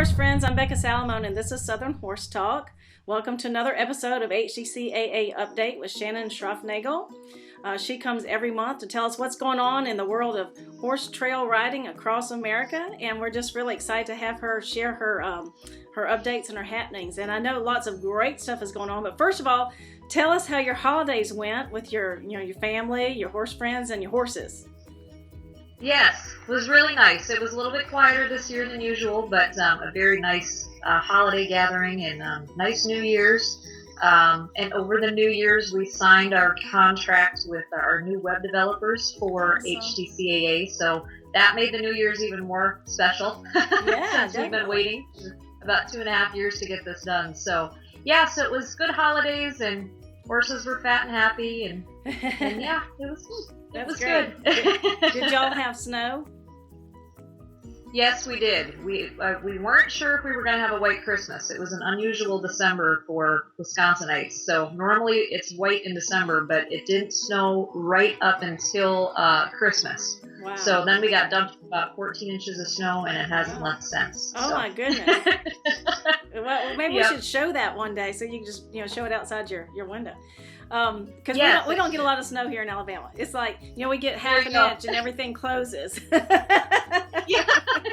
horse friends, I'm Becca Salamone and this is Southern Horse Talk. Welcome to another episode of HTCAA Update with Shannon Schraufnagel. She comes every month to tell us what's going on in the world of horse trail riding across America, and we're just really excited to have her share her updates and her happenings. And I know lots of great stuff is going on, but first of all, tell us how your holidays went with your family, your horse friends, and your horses. Yes, it was really nice. It was a little bit quieter this year than usual, but a very nice holiday gathering and nice New Year's. And over the New Year's, we signed our contract with our new web developers for HTCAA. So that made the New Year's even more special. Yeah, since we've been waiting about 2.5 years to get this done. So yeah, so it was good holidays and horses were fat and happy and yeah, it was good. That's it was great. Good. Did y'all have snow? Yes, we did. We weren't sure if we were going to have a white Christmas. It was an unusual December for Wisconsinites. So normally it's white in December, but it didn't snow right up until Christmas. Wow. So then we got dumped about 14 inches of snow, and it hasn't left since. Oh, so. my goodness. Well, maybe Yep. we should show that one day so you can just show it outside your window. Because Yes. we don't get a lot of snow here in Alabama. It's like, we get half an inch and everything closes. Yeah,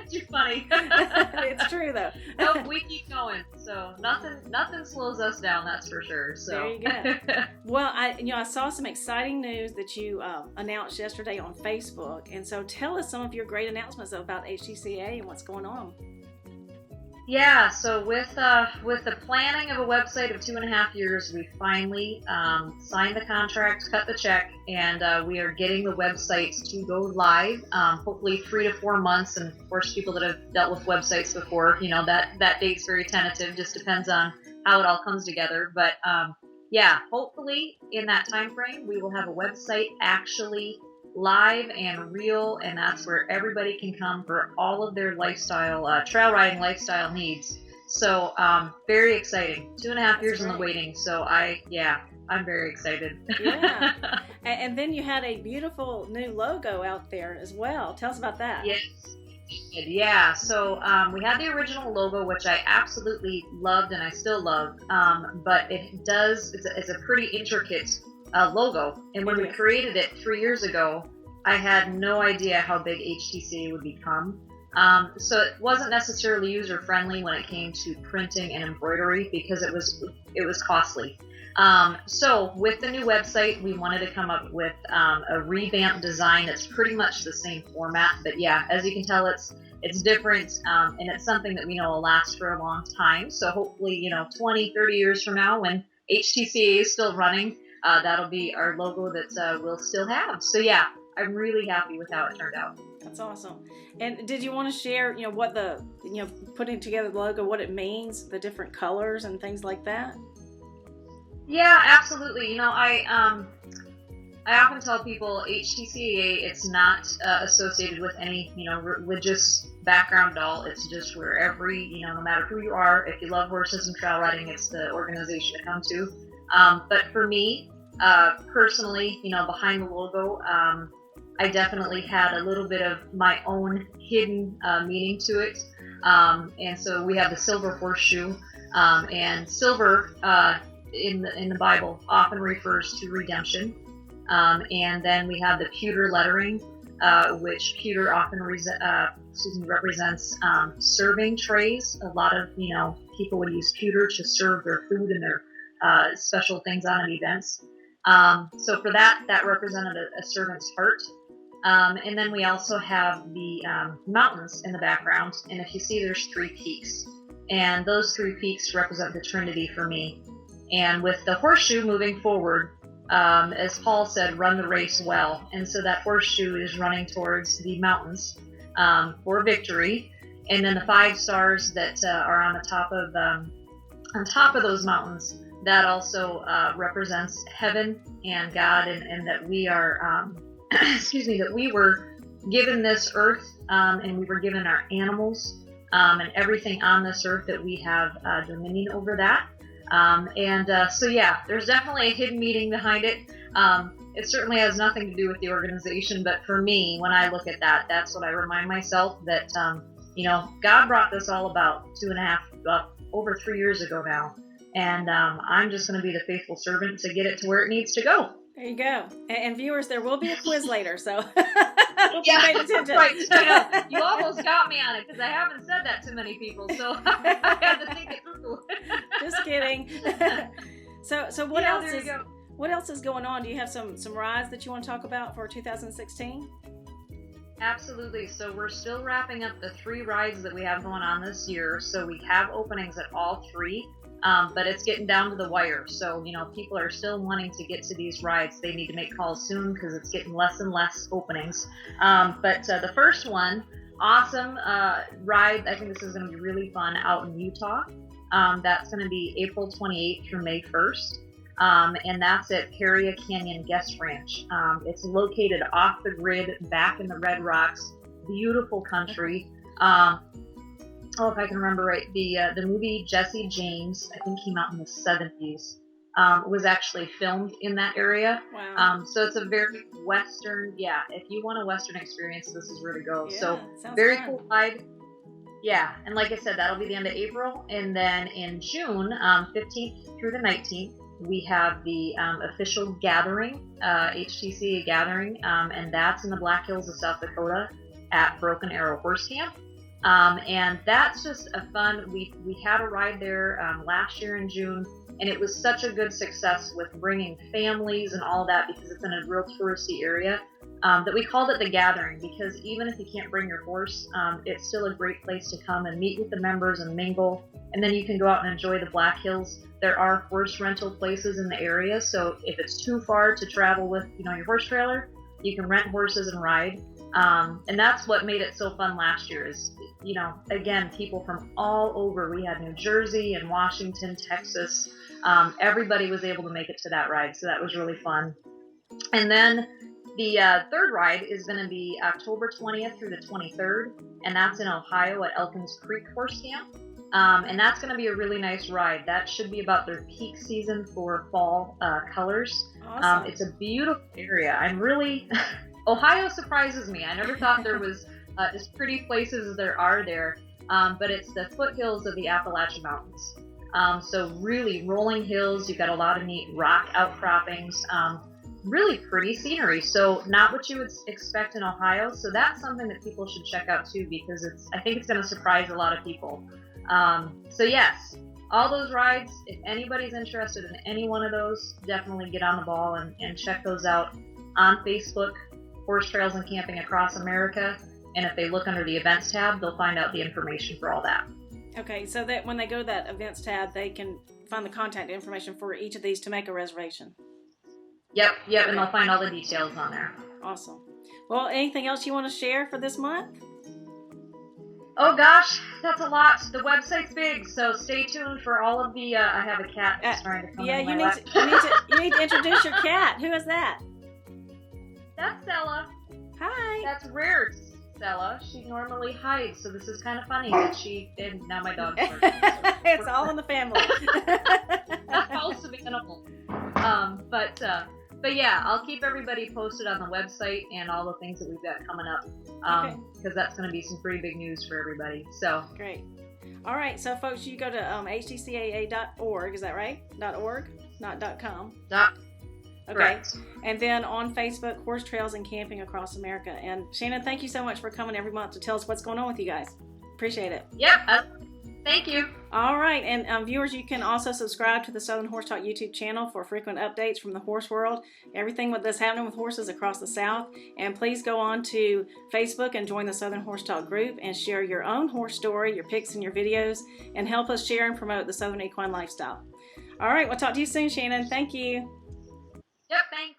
you're funny. It's true, though. Nope, we keep going. So nothing slows us down, that's for sure. So There you go. Well, I saw some exciting news that you announced yesterday on Facebook. And so tell us some of your great announcements about HTCAA and what's going on. Yeah, so with the planning of a website of 2.5 years, we finally signed the contract, cut the check, and we are getting the website to go live. Hopefully 3 to 4 months, and of course, people that have dealt with websites before, that date's very tentative. Just depends on how it all comes together. But yeah, hopefully in that time frame, we will have a website actually live and real, and that's where everybody can come for all of their lifestyle, trail riding lifestyle needs. So very exciting. 2.5 years in the waiting. So I'm very excited. Yeah. And then you had a beautiful new logo out there as well. Tell us about that. Yes. Yeah, so we had the original logo, which I absolutely loved and I still love, but it's a pretty intricate logo. And when we created it 3 years ago, I had no idea how big HTCA would become. So it wasn't necessarily user friendly when it came to printing and embroidery because it was costly. So with the new website, we wanted to come up with a revamped design that's pretty much the same format. But yeah, as you can tell, it's different, and it's something that we know will last for a long time. So hopefully, 20, 30 years from now, when HTCA is still running, that'll be our logo that we'll still have. So yeah, I'm really happy with how it turned out. That's awesome. And did you want to share, what the, putting together the logo, what it means, the different colors and things like that? Yeah, absolutely. I often tell people HTCAA, it's not associated with any, religious background at all. It's just where no matter who you are, if you love horses and trail riding, it's the organization to come to. But for me, personally, behind the logo, I definitely had a little bit of my own hidden meaning to it. And so we have the silver horseshoe, and silver in the Bible often refers to redemption. And then we have the pewter lettering, which pewter often represents serving trays. A lot of people would use pewter to serve their food and their special things on events. So for that represented a servant's heart. And then we also have the mountains in the background. And if you see, there's 3 peaks. And those 3 peaks represent the Trinity for me. And with the horseshoe moving forward, as Paul said, run the race well. And so that horseshoe is running towards the mountains for victory. And then the 5 stars that are on top of those mountains, that also represents heaven and God, and that we are, that we were given this earth, and we were given our animals and everything on this earth, that we have dominion over that. So yeah, there's definitely a hidden meaning behind it. It certainly has nothing to do with the organization, but for me, when I look at that, that's what I remind myself, that God brought this all about 2.5, over 3 years ago now. And I'm just going to be the faithful servant to get it to where it needs to go. There you go. And viewers, there will be a quiz later, so yeah, right. You almost got me on it because I haven't said that to many people, so I had to think it through. Just kidding. So what else is going on? Do you have some rides that you want to talk about for 2016? Absolutely. So we're still wrapping up the 3 rides that we have going on this year. So we have openings at all 3. But it's getting down to the wire. So, people are still wanting to get to these rides. They need to make calls soon because it's getting less and less openings. But the first one, awesome ride. I think this is going to be really fun out in Utah. That's going to be April 28th through May 1st. And that's at Paria Canyon Guest Ranch. It's located off the grid back in the Red Rocks. Beautiful country. If I can remember right, the movie Jesse James, I think came out in the 70s, was actually filmed in that area. Wow. So it's a very Western, if you want a Western experience, this is where to go. Yeah, so very cool ride. Yeah, and like I said, that'll be the end of April. And then in June, 15th through the 19th, we have the official gathering, HTCAA gathering, and that's in the Black Hills of South Dakota at Broken Arrow Horse Camp. And that's just a fun, we had a ride there last year in June, and it was such a good success with bringing families and all that because it's in a real touristy area, that we called it the gathering because even if you can't bring your horse, it's still a great place to come and meet with the members and mingle, and then you can go out and enjoy the Black Hills. There are horse rental places in the area, so if it's too far to travel with your horse trailer, you can rent horses and ride. And that's what made it so fun last year is, again, people from all over. We had New Jersey and Washington, Texas. Everybody was able to make it to that ride, so that was really fun. And then the third ride is going to be October 20th through the 23rd, and that's in Ohio at Elkins Creek Horse Camp. And that's going to be a really nice ride. That should be about their peak season for fall colors. Awesome. It's a beautiful area. I'm really... Ohio surprises me. I never thought there was as pretty places as there are there, but it's the foothills of the Appalachian Mountains. So really rolling hills. You've got a lot of neat rock outcroppings, really pretty scenery. So not what you would expect in Ohio. So that's something that people should check out too because I think it's going to surprise a lot of people. So yes, all those rides, if anybody's interested in any one of those, definitely get on the ball and check those out on Facebook. Horse Trails and Camping Across America, and if they look under the events tab, they'll find out the information for all that. Okay, so that when they go to that events tab, they can find the contact information for each of these to make a reservation. Yep, and they'll find all the details on there. Awesome. Well, anything else you want to share for this month? Oh gosh, that's a lot. The website's big, so stay tuned for all of the. I have a cat that's trying to come in my lap. You need to introduce your cat. Who is that? That's Stella. Hi. That's rare, Stella. She normally hides, so this is kind of funny that and now my dog's barking. So it's all in the family. House of animals. But yeah, I'll keep everybody posted on the website and all the things that we've got coming up. Because that's going to be some pretty big news for everybody. So great. All right, so folks, you go to htcaa.org. Is that right? .org, not .com. Okay. Correct. And then on Facebook, Horse Trails and Camping Across America. And Shannon, thank you so much for coming every month to tell us what's going on with you guys. Appreciate it. Yep. Thank you. All right. And viewers, you can also subscribe to the Southern Horse Talk YouTube channel for frequent updates from the horse world, everything that's happening with horses across the South. And please go on to Facebook and join the Southern Horse Talk group and share your own horse story, your pics and your videos, and help us share and promote the Southern equine lifestyle. All right. We'll talk to you soon, Shannon. Thank you. Yep, thanks.